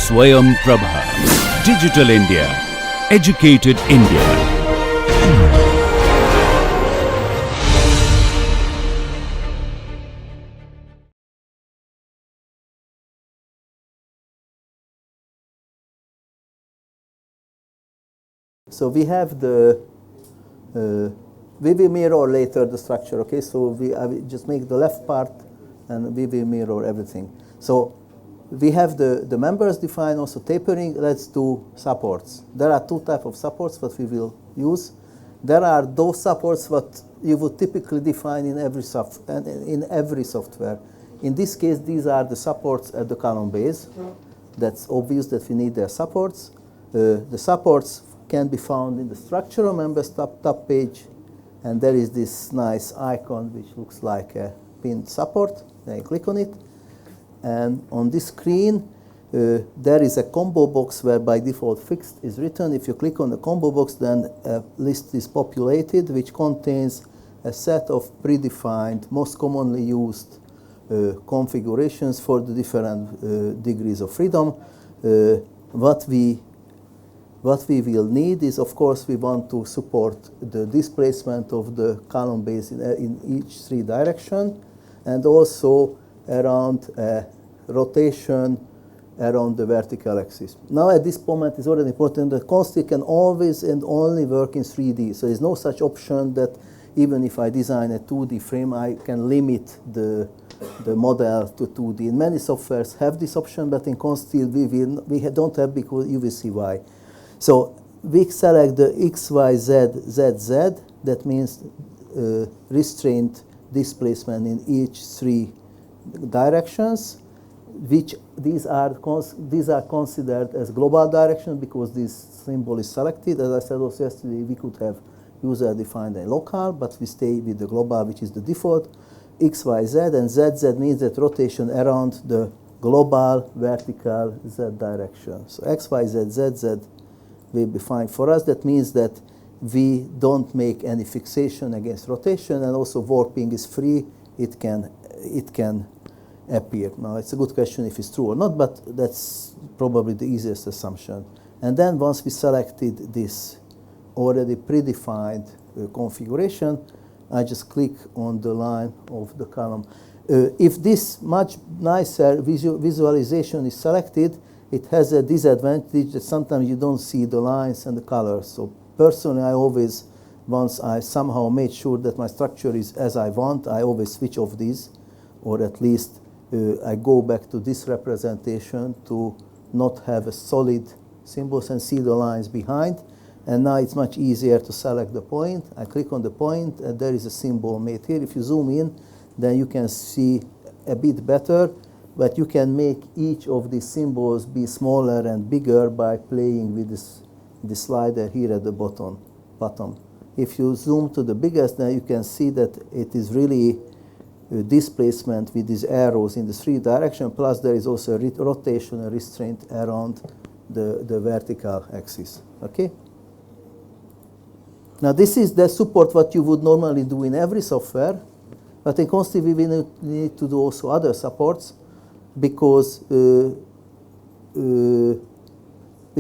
Swayam Prabha. Digital India. Educated India. So we have the, we will mirror later the structure, okay? So I will just make the left part and we will mirror everything. So we have the members defined, also tapering. Let's do supports. There are two types of supports that we will use. There are those supports that you would typically define in every software. In this case, these are the supports at the column base. That's obvious that we need their supports. The supports can be found in the structural members top page, and there is this nice icon which looks like a pinned support. Then you click on it, and on this screen there is a combo box where by default fixed is written. If you click on the combo box, then a list is populated which contains a set of predefined, most commonly used configurations for the different degrees of freedom. What we will need is, of course, we want to support the displacement of the column base in each three directions, and also around rotation around the vertical axis. Now at this moment it's already important that Consteel can always and only work in 3D. So there's no such option that even if I design a 2D frame, I can limit the model to 2D. And many softwares have this option, but in Consteel we don't have, because you will see why. So we select the X, Y, Z, Z, Z. That means restrained displacement in each three directions, which these are considered as global directions because this symbol is selected. As I said also yesterday, we could have user-defined and local, but we stay with the global, which is the default. X, Y, Z, and Z, Z means that rotation around the global vertical Z direction. So X, Y, Z, Z, Z will be fine for us. That means that we don't make any fixation against rotation, and also warping is free. It can appear. Now it's a good question if it's true or not, but that's probably the easiest assumption. And then once we selected this already predefined configuration, I just click on the line of the column. If this much nicer visualization is selected, it has a disadvantage that sometimes you don't see the lines and the colors. So personally, I always, once I somehow made sure that my structure is as I want, I always switch off these, or at least I go back to this representation to not have a solid symbols and see the lines behind. And now it's much easier to select the point. I click on the point, and there is a symbol made here. If you zoom in, then you can see a bit better. But you can make each of these symbols be smaller and bigger by playing with this slider here at the bottom. If you zoom to the biggest, then you can see that it is really displacement with these arrows in the three directions, plus there is also a rotation and restraint around the vertical axis. Okay? Now this is the support what you would normally do in every software, but in Consteel we will need to do also other supports, because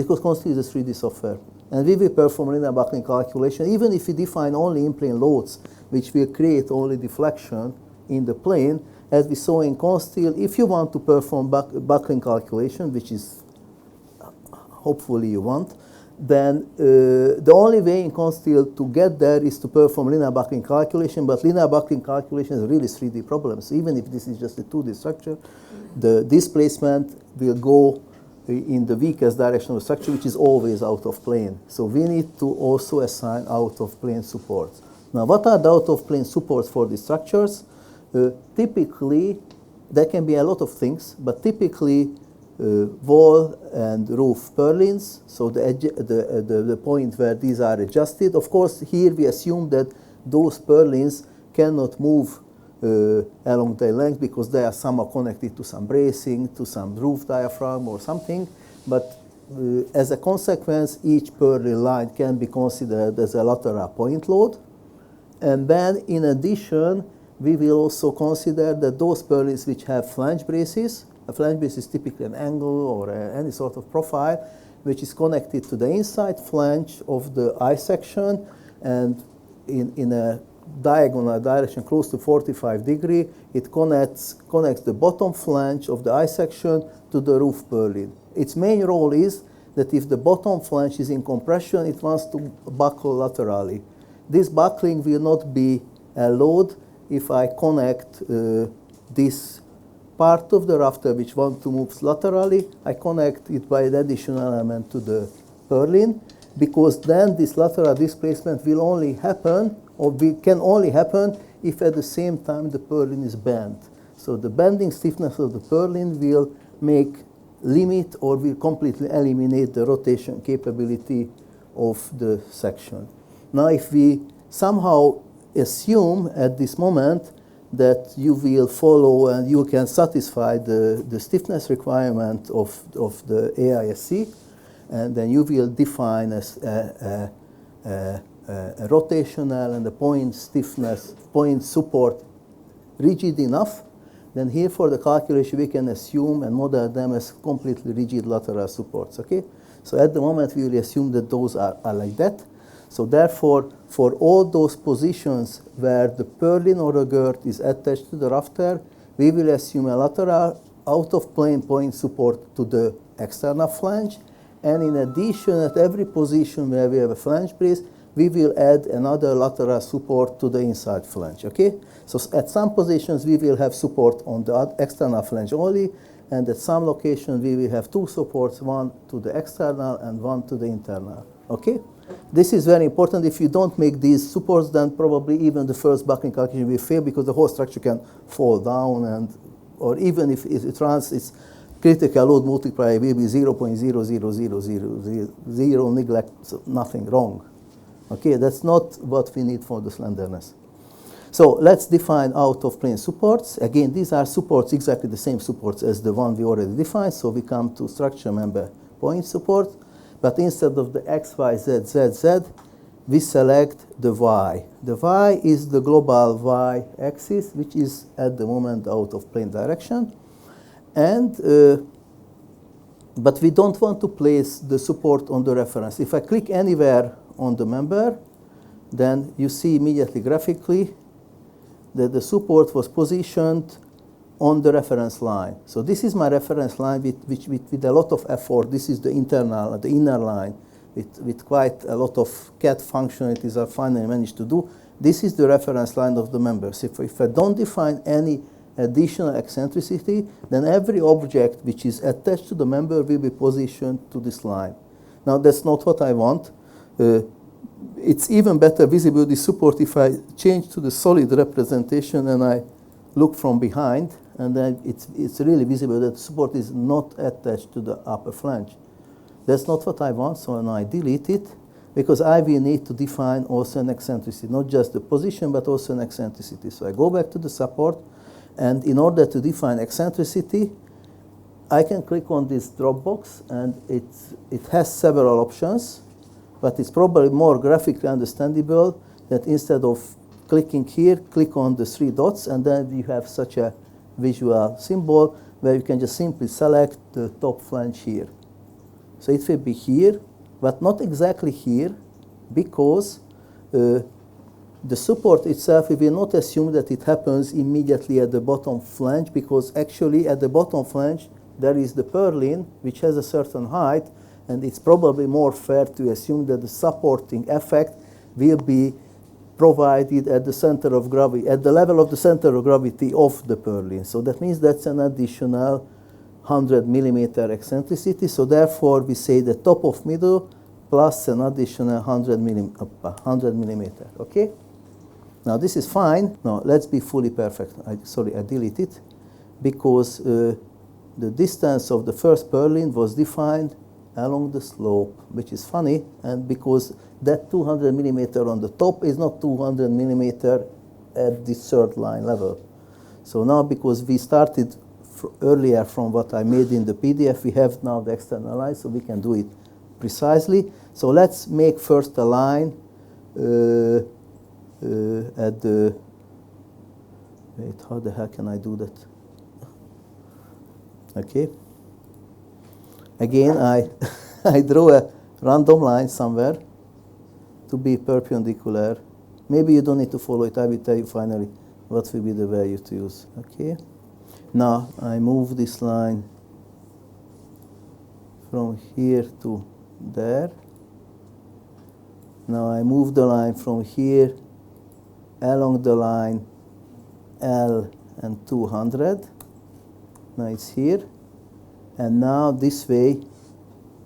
Consteel is a 3D software, and we will perform linear buckling calculation even if we define only in-plane loads, which will create only deflection in the plane. As we saw in Consteel, if you want to perform buckling calculation, which is hopefully you want, then the only way in Consteel to get there is to perform linear buckling calculation, but linear buckling calculation is really 3D problems. Even if this is just a 2D structure, the displacement will go in the weakest direction of the structure, which is always out of plane. So we need to also assign out of plane supports. Now, what are the out of plane supports for these structures? Typically, there can be a lot of things, but typically wall and roof purlins, so the point where these are adjusted. Of course, here we assume that those purlins cannot move along their length because they are somehow connected to some bracing, to some roof diaphragm or something. But as a consequence, each purlin line can be considered as a lateral point load. And then, in addition, we will also consider that those purlins which have flange braces, A flange base is typically an angle or any sort of profile which is connected to the inside flange of the eye section, and in a diagonal direction close to 45 degrees, it connects the bottom flange of the eye section to the roof purlin. Its main role is that if the bottom flange is in compression, it wants to buckle laterally. This buckling will not be allowed if I connect this part of the rafter which wants to move laterally. I connect it by an additional element to the purlin, because then this lateral displacement will only happen, or can only happen, if at the same time the purlin is bent. So the bending stiffness of the purlin will limit or will completely eliminate the rotation capability of the section. Now, if we somehow assume at this moment that you will follow and you can satisfy the stiffness requirement of the AISC, and then you will define a rotational and a point stiffness, point support rigid enough, then here for the calculation we can assume and model them as completely rigid lateral supports, okay? So at the moment we will assume that those are like that. So therefore, for all those positions where the purlin or the girth is attached to the rafter, we will assume a lateral out-of-plane point support to the external flange. And in addition, at every position where we have a flange brace, we will add another lateral support to the inside flange, okay? So at some positions, we will have support on the external flange only, and at some locations, we will have two supports, one to the external and one to the internal, okay? This is very important. If you don't make these supports, then probably even the first buckling calculation will fail, because the whole structure can fall down, or even if it runs its critical load multiplier will be 0.0000000, neglect, so nothing wrong. Okay, that's not what we need for the slenderness. So let's define out-of-plane supports. Again, these are supports, exactly the same supports as the one we already defined. So we come to structure member point support. But instead of the X, Y, Z, Z, Z, we select the Y. The Y is the global Y axis, which is at the moment out of plane direction. And but we don't want to place the support on the reference. If I click anywhere on the member, then you see immediately graphically that the support was positioned on the reference line. So this is my reference line with a lot of effort. This is the internal, the inner line with quite a lot of CAD functionalities I finally managed to do. This is the reference line of the members. If I don't define any additional eccentricity, then every object which is attached to the member will be positioned to this line. Now that's not what I want. It's even better visibility support if I change to the solid representation and I look from behind, and then it's really visible that the support is not attached to the upper flange. That's not what I want, so now I delete it, because I will need to define also an eccentricity, not just the position, but also an eccentricity. So I go back to the support, and in order to define eccentricity, I can click on this drop box, and it has several options, but it's probably more graphically understandable that instead of clicking here, click on the three dots, and then you have such a visual symbol where you can just simply select the top flange here. So it will be here, but not exactly here, because the support itself, we will not assume that it happens immediately at the bottom flange, because actually at the bottom flange there is the purlin, which has a certain height, and it's probably more fair to assume that the supporting effect will be provided at the center of gravity, at the level of the center of gravity of the purlin. So that means that's an additional 100 millimeter eccentricity. So therefore, we say the top of middle plus an additional 100 millimeter. Okay. Now this is fine. Now let's be fully perfect. I delete it, because the distance of the first purlin was defined along the slope, which is funny, and because that 200 millimeter on the top is not 200 millimeter at the third line level. So now, because we started earlier from what I made in the PDF, we have now the external line, so we can do it precisely. So let's make first a line at the, wait, how the hell can I do that? Okay. Again, I I draw a random line somewhere to be perpendicular. Maybe you don't need to follow it. I will tell you finally what will be the value to use. Okay. Now I move this line from here to there. Now I move the line from here along the line L and 200. Now it's here. And now this way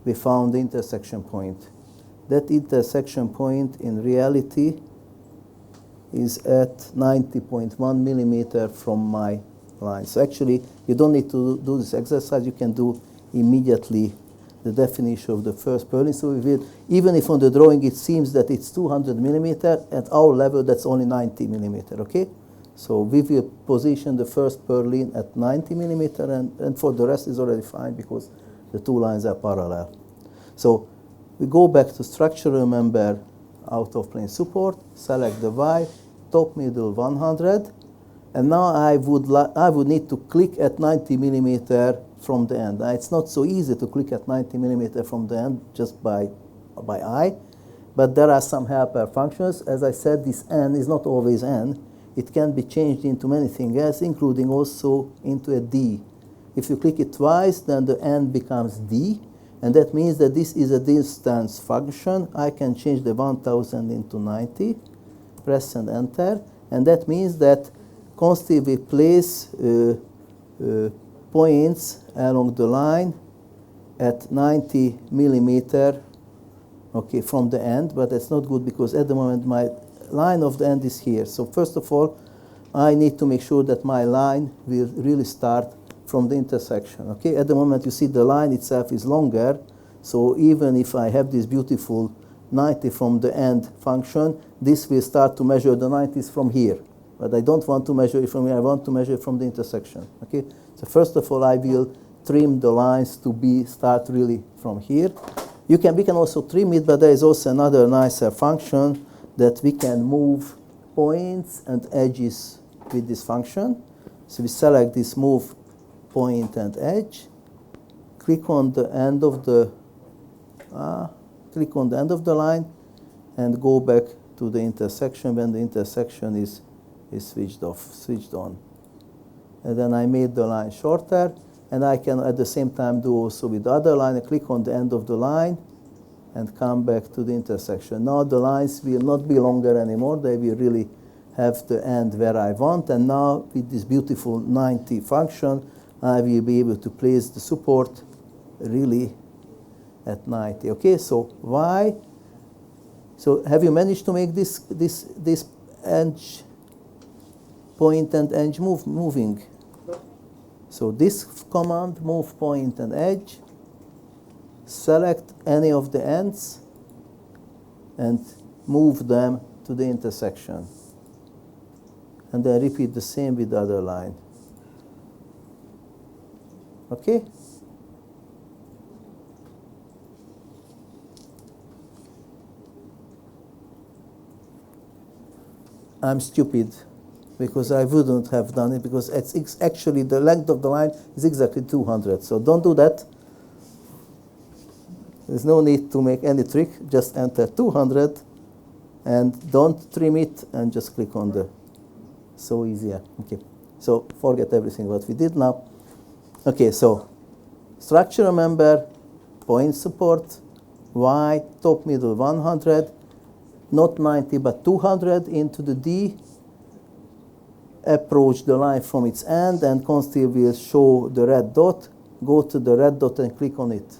we found the intersection point. That intersection point in reality is at 90.1 millimeter from my line. So actually you don't need to do this exercise. You can do immediately the definition of the first purlin. So we will, even if on the drawing it seems that it's 200 millimeter, at our level that's only 90 millimeter, okay? So we will position the first purlin at 90 millimeter, and for the rest is already fine because the two lines are parallel. So we go back to structural member, out of plane support, select the Y, top middle 100, and now I would need to click at 90 millimeter from the end. Now, it's not so easy to click at 90 millimeter from the end just by eye, but there are some helper functions. As I said, this N is not always N. It can be changed into many things else, including also into a D. If you click it twice, then the N becomes D, and that means that this is a distance function. I can change the 1000 into 90, press and enter, and that means that Consteel will place points along the line at 90 millimeter, okay, from the end, but that's not good because at the moment my line of the end is here. So first of all, I need to make sure that my line will really start from the intersection. Okay, at the moment you see the line itself is longer, so even if I have this beautiful 90 from the end function, this will start to measure the 90s from here. But I don't want to measure it from here, I want to measure it from the intersection. Okay, so first of all I will trim the lines to start really from here. We can also trim it, but there is also another nicer function that we can move points and edges with this function. So we select this move point and edge, click on the end of the line, and go back to the intersection when the intersection is switched on. And then I made the line shorter, and I can at the same time do also with the other line. I click on the end of the line and come back to the intersection. Now the lines will not be longer anymore. They will really have the end where I want. And now with this beautiful 90 function, I will be able to place the support really at 90. Okay, so why? So have you managed to make this edge point and edge moving? So this command, move point and edge, select any of the ends and move them to the intersection. And then repeat the same with the other line. Okay? I'm stupid because I wouldn't have done it because it's actually the length of the line is exactly 200. So don't do that. There's no need to make any trick. Just enter 200 and don't trim it and just click on the so easier. Okay. So forget everything what we did now. Okay, so structural member, point support, Y, top middle 100, not 90 but 200 into the D, approach the line from its end, and Consteel will show the red dot. Go to the red dot and click on it.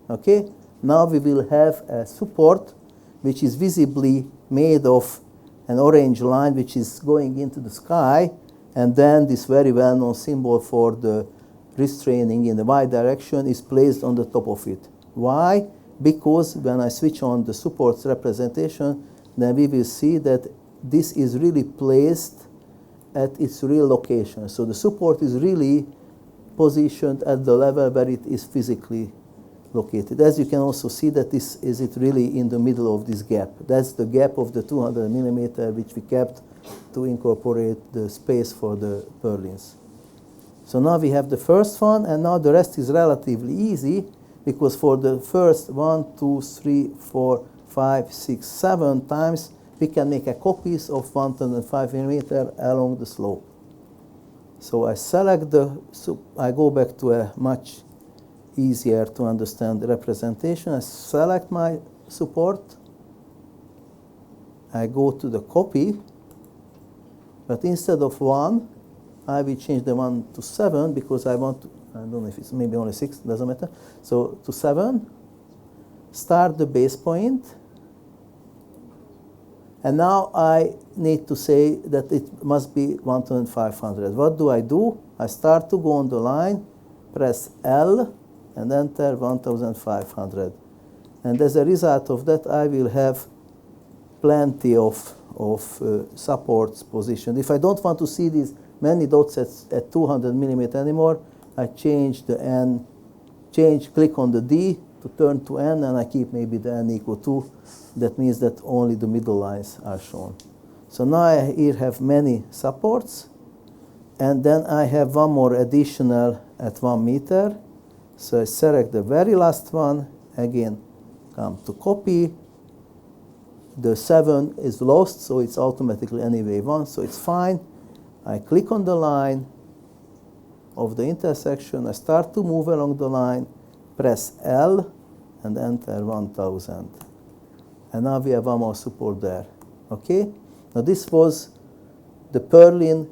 Okay, now we will have a support which is visibly made of an orange line which is going into the sky, and then this very well-known symbol for the restraining in the Y direction is placed on the top of it. Why? Because when I switch on the supports representation, then we will see that this is really placed at its real location. So the support is really positioned at the level where it is physically located. As you can also see that this is it really in the middle of this gap. That's the gap of the 200 millimeter which we kept to incorporate the space for the purlins. So now we have the first one, and now the rest is relatively easy, because for the first 1, 2, 3, 4, 5, 6, 7 times, we can make a copies of 105 millimeter along the slope. So I select I go back to a much easier to understand representation. I select my support. I go to the copy, but instead of 1, I will change the 1 to 7, because I want to, I don't know if it's maybe only 6, doesn't matter. So to 7, start the base point, and now I need to say that it must be 1,500. What do? I start to go on the line, press L, and enter 1,500. And as a result of that, I will have plenty of supports positioned. If I don't want to see these many dots at 200 millimeter anymore, I change the N, click on the D to turn to N, and I keep maybe the N equal 2. That means that only the middle lines are shown. So now I here have many supports, and then I have one more additional at 1 meter. So I select the very last one, again come to copy. The 7 is lost, so it's automatically anyway 1, so it's fine. I click on the line of the intersection, I start to move along the line, press L, and enter 1,000. And now we have one more support there. Okay? Now this was the purlin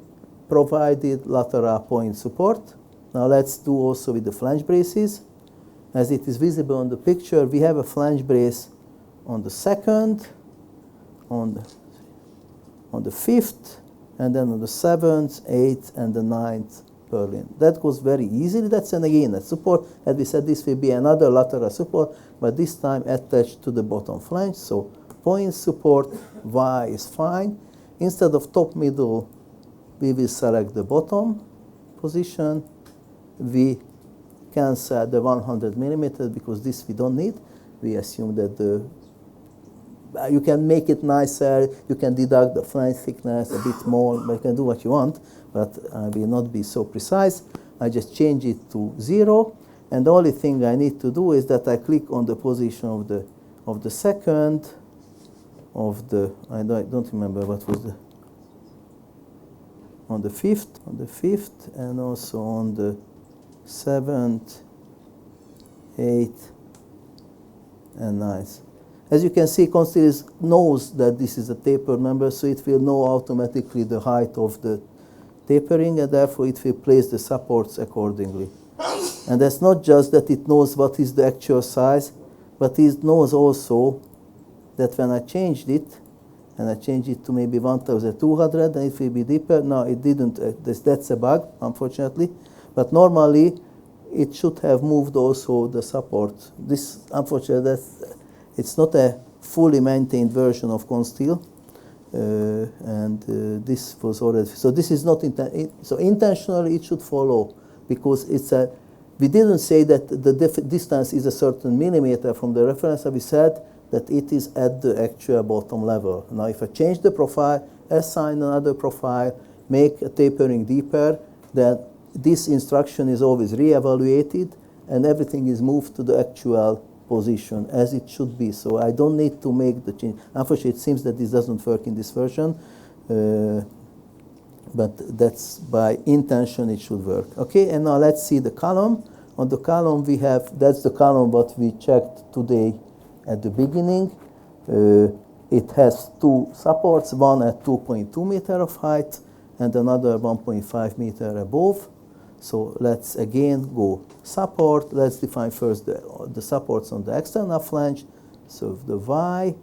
provided lateral point support. Now let's do also with the flange braces. As it is visible on the picture, we have a flange brace on the 2nd, on the 5th, and then on the 7th, 8th, and the 9th purlin. That goes very easily. That's, and again, a support. As we said, this will be another lateral support, but this time attached to the bottom flange. So point support Y is fine. Instead of top middle, we will select the bottom position. We cancel the 100 millimeter because this we don't need. We assume that you can make it nicer. You can deduct the flange thickness a bit more. You can do what you want, but I will not be so precise. I just change it to 0, and the only thing I need to do is that I click on the position of the 2nd, I don't remember what was on the 5th, and also on the 7th, 8th, and 9th. As you can see, Consteel knows that this is a taper number, so it will know automatically the height of the tapering, and therefore it will place the supports accordingly. And that's not just that it knows what is the actual size, but it knows also that when I changed it, and I changed it to maybe 1,200, and it will be deeper. No, it didn't. That's a bug, unfortunately. But normally, it should have moved also the support. This, unfortunately, it's not a fully maintained version of Consteel, and this was already. So this is not so intentionally it should follow, because it's a. We didn't say that the distance is a certain millimeter from the reference. We said that it is at the actual bottom level. Now, if I change the profile, assign another profile, make a tapering deeper, then this instruction is always re-evaluated, and everything is moved to the actual position as it should be. So I don't need to make the change. Unfortunately, it seems that this doesn't work in this version, but that's by intention it should work. Okay, and now let's see the column. On the column we have, that's the column what we checked today at the beginning. It has 2 supports, one at 2.2 meter of height and another 1.5 meter above. So let's again go support. Let's define first the supports on the external flange. So the Y,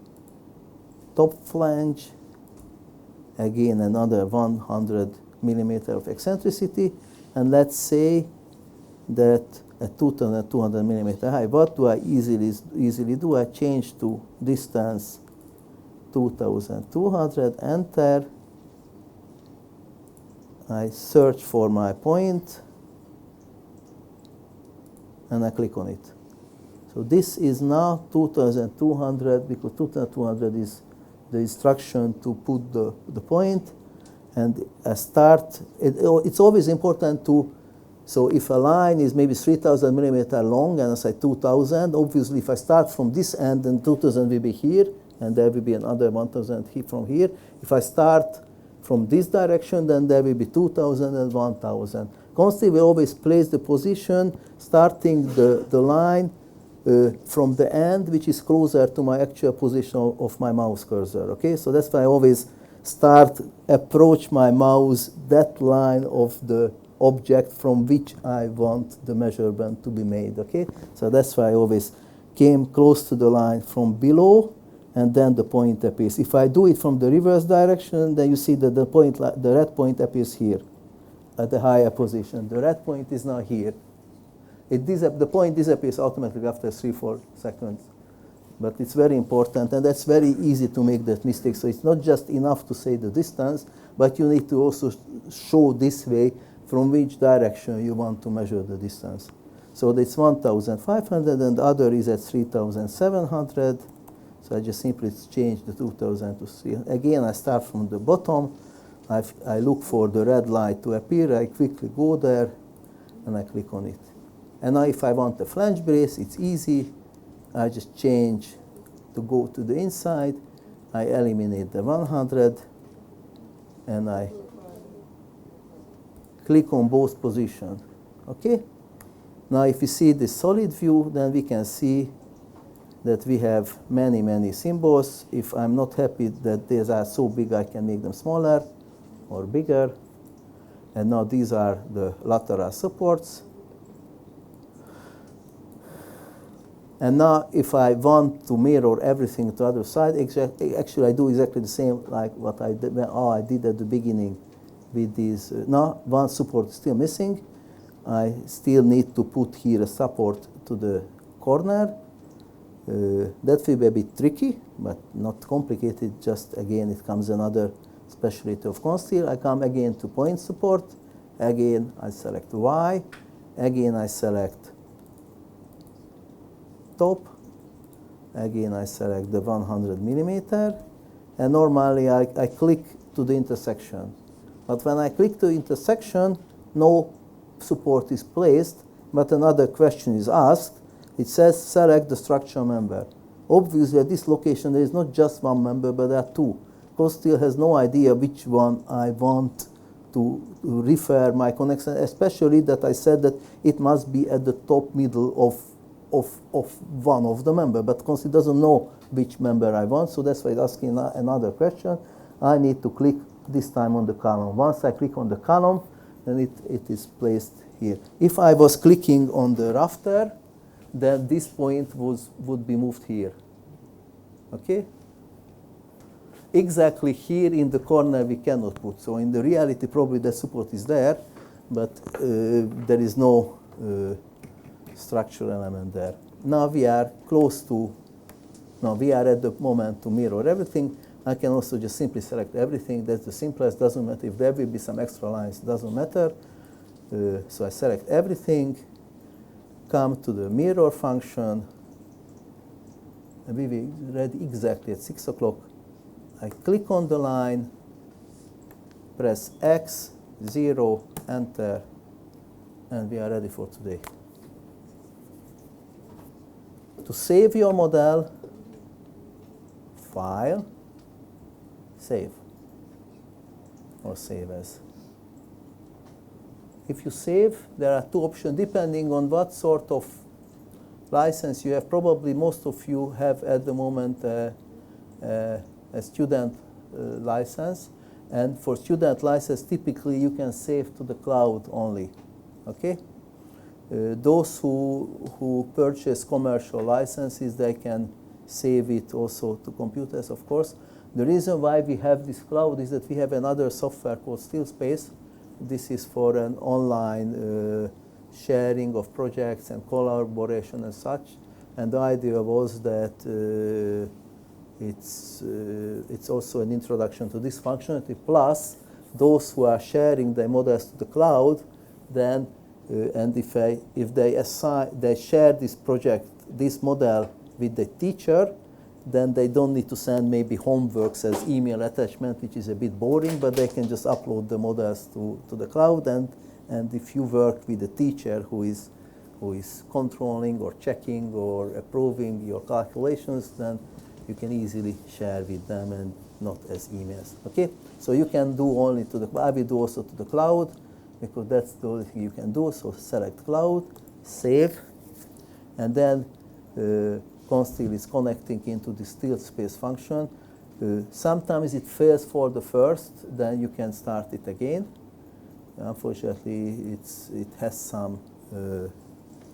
top flange, again another 100 millimeter of eccentricity, and let's say that at 200 millimeter high. What do I easily do? I change to distance 2,200, enter. I search for my point, and I click on it. So this is now 2,200, because 2,200 is the instruction to put the point. And I start, it's always important to So if a line is maybe 3,000 millimeter long and I say 2,000, obviously if I start from this end, then 2,000 will be here, and there will be another 1,000 from here. If I start from this direction, then there will be 2,000 and 1,000. Consteel will always place the position starting the line from the end, which is closer to my actual position of my mouse cursor. Okay, so that's why I always approach my mouse that line of the object from which I want the measurement to be made. Okay, so that's why I always came close to the line from below, and then the point appears. If I do it from the reverse direction, then you see that the red point appears here at the higher position. The red point is now here. The point disappears automatically after 3-4 seconds. But it's very important, and that's very easy to make that mistake. So it's not just enough to say the distance, but you need to also show this way from which direction you want to measure the distance. So that's 1,500, and the other is at 3,700. So I just simply change the 2,000 to 3. Again, I start from the bottom. I look for the red light to appear. I quickly go there, and I click on it. And now if I want a flange brace, it's easy. I just change to go to the inside. I eliminate the 100, and I click on both positions. Okay? Now if you see the solid view, then we can see that we have many, many symbols. If I'm not happy that these are so big, I can make them smaller or bigger. And now these are the lateral supports. And now if I want to mirror everything to the other side, actually I do exactly the same like what I did at the beginning with these. Now one support is still missing. I still need to put here a support to the corner. That will be a bit tricky, but not complicated. Just again, it comes another specialty of Consteel. I come again to point support. Again, I select Y. Again, I select top. Again, I select the 100 millimeter. And normally, I click to the intersection. But when I click to intersection, no support is placed, but another question is asked. It says select the structure member. Obviously, at this location, there is not just one member, but there are two. Consteel has no idea which one I want to refer my connection, especially that I said that it must be at the top middle of one of the member, but Consteel doesn't know which member I want, so that's why it's asking another question. I need to click this time on the column. Once I click on the column, then it is placed here. If I was clicking on the rafter, then this point would be moved here. Okay? Exactly here in the corner we cannot put. So in the reality, probably the support is there, but there is no structural element there. Now we are we are at the moment to mirror everything. I can also just simply select everything. That's the simplest. Doesn't matter if there will be some extra lines. Doesn't matter. So I select everything. Come to the mirror function. And we will be ready exactly at 6 o'clock. I click on the line, press X, 0, enter, and we are ready for today. To save your model, File, Save, or Save As. If you save, there are two options depending on what sort of license you have. Probably most of you have at the moment a student license, and for student license typically you can save to the cloud only. Okay, those who purchase commercial licenses, they can save it also to computers, of course. The reason why we have this cloud is that we have another software called SteelSpace. This is for an online sharing of projects and collaboration and such, and the idea was that it's also an introduction to this functionality. Plus, those who are sharing their models to the cloud, then and if they share this project, this model with the teacher, then they don't need to send maybe homeworks as email attachment, which is a bit boring, but they can just upload the models to the cloud, and And if you work with a teacher who is controlling or checking or approving your calculations, then you can easily share with them and not as emails. Okay, so you can do only to the. I will do also to the cloud because that's the only thing you can do. So select cloud, save, and then Consteel is connecting into the still space function. Sometimes it fails for the first, then you can start it again. Unfortunately, it has some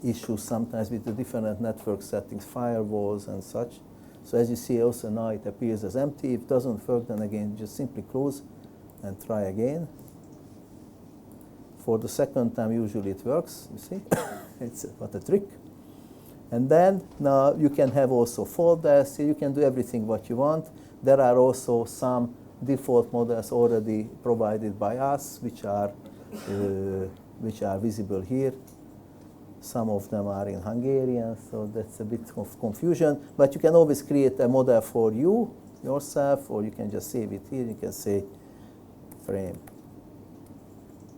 issues sometimes with the different network settings, firewalls and such. So as you see also now it appears as empty. If it doesn't work, then again just simply close and try again. For the second time usually it works, you see. It's what a trick. And then now you can have also folders. So you can do everything what you want. There are also some default models already provided by us, which are visible here. Some of them are in Hungarian, so that's a bit of confusion. But you can always create a model for you, yourself, or you can just save it here. You can say frame.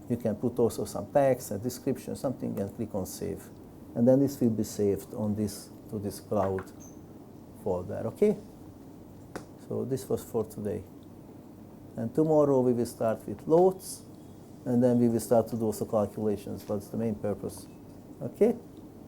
You can put also some text, a description, something, and click on save. And then this will be saved on to this cloud folder, okay? So this was for today. And tomorrow we will start with loads, and then we will start to do also calculations. What's the main purpose? Okay?